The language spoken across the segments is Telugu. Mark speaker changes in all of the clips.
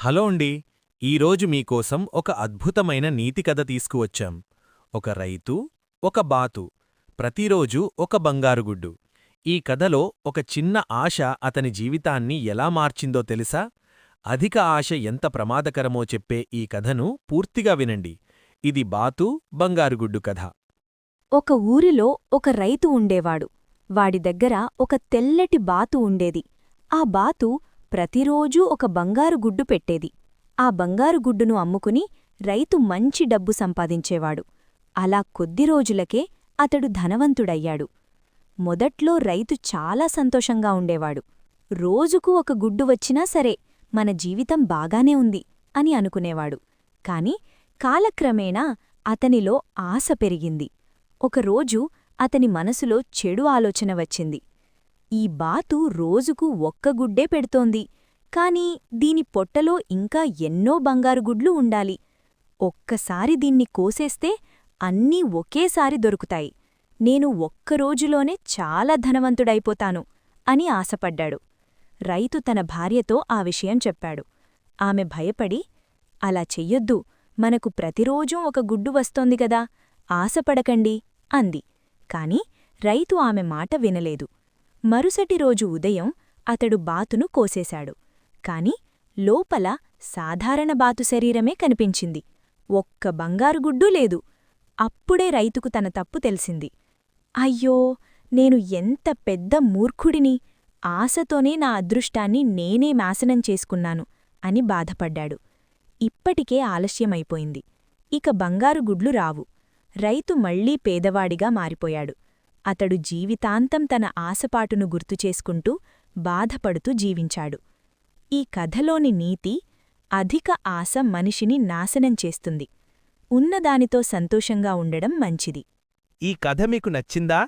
Speaker 1: హలో అండి. ఈరోజు మీకోసం ఒక అద్భుతమైన నీతి కథ తీసుకువచ్చాం. ఒక రైతు, ఒక బాతు, ప్రతిరోజూ ఒక బంగారుగుడ్డు. ఈ కథలో ఒక చిన్న ఆశ అతని జీవితాన్ని ఎలా మార్చిందో తెలుసా? అధిక ఆశ ఎంత ప్రమాదకరమో చెప్పే ఈ కథను పూర్తిగా వినండి. ఇది బాతు, బంగారుగుడ్డు కథ.
Speaker 2: ఒక ఊరిలో ఒక రైతు ఉండేవాడు. వాడి దగ్గర ఒక తెల్లటి బాతు ఉండేది. ఆ బాతు ప్రతిరోజూ ఒక బంగారు గుడ్డు పెట్టేది. ఆ బంగారు గుడ్డును అమ్ముకుని రైతు మంచి డబ్బు సంపాదించేవాడు. అలా కొద్ది రోజులకే అతడు ధనవంతుడయ్యాడు. మొదట్లో రైతు చాలా సంతోషంగా ఉండేవాడు. రోజుకు ఒక గుడ్డు వచ్చినా సరే మన జీవితం బాగానే ఉంది అని అనుకునేవాడు. కాని కాలక్రమేణా అతనిలో ఆశ పెరిగింది. ఒకరోజు అతని మనసులో చెడు ఆలోచన వచ్చింది. ఈ బాతు రోజుకు ఒక్క గుడ్డే పెడుతోంది, కాని దీని పొట్టలో ఇంకా ఎన్నో బంగారు గుడ్లు ఉండాలి. ఒక్కసారి దీన్ని కోసేస్తే అన్నీ ఒకేసారి దొరుకుతాయి. నేను ఒక్కరోజులోనే చాలా ధనవంతుడైపోతాను అని ఆశపడ్డాడు. రైతు తన భార్యతో ఆ విషయం చెప్పాడు. ఆమె భయపడి, అలా చెయ్యొద్దు, మనకు ప్రతిరోజూ ఒక గుడ్డు వస్తోంది గదా, ఆశపడకండి అంది. కాని రైతు ఆమె మాట వినలేదు. మరుసటి రోజు ఉదయం అతడు బాతును కోసేశాడు. కాని లోపల సాధారణ బాతు శరీరమే కనిపించింది. ఒక్క బంగారుగుడ్డూ లేదు. అప్పుడే రైతుకు తన తప్పు తెలిసింది. అయ్యో, నేను ఎంత పెద్ద మూర్ఖుడిని! ఆశతోనే నా అదృష్టాన్ని నేనే నాశనం చేసుకున్నాను అని బాధపడ్డాడు. ఇప్పటికే ఆలస్యమైపోయింది. ఇక బంగారు గుడ్లు రావు. రైతు మళ్లీ పేదవాడిగా మారిపోయాడు. అతడు జీవితాంతం తన ఆశపాటును గుర్తుచేసుకుంటూ బాధపడుతూ జీవించాడు. ఈ కథలోని నీతి, అధిక ఆశ మనిషిని నాశనం చేస్తుంది. ఉన్నదానితో సంతోషంగా ఉండడం మంచిది.
Speaker 1: ఈ కథ మీకు నచ్చిందా?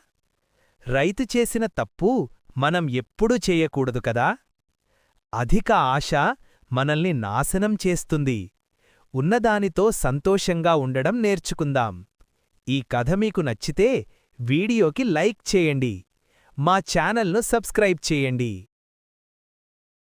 Speaker 1: రైతు చేసిన తప్పు మనం ఎప్పుడూ చేయకూడదు కదా. అధిక ఆశ మనల్ని నాశనం చేస్తుంది. ఉన్నదానితో సంతోషంగా ఉండడం నేర్చుకుందాం. ఈ కథ మీకు నచ్చితే వీడియోకి లైక్ చేయండి. మా ఛానల్ను సబ్స్క్రైబ్ చేయండి.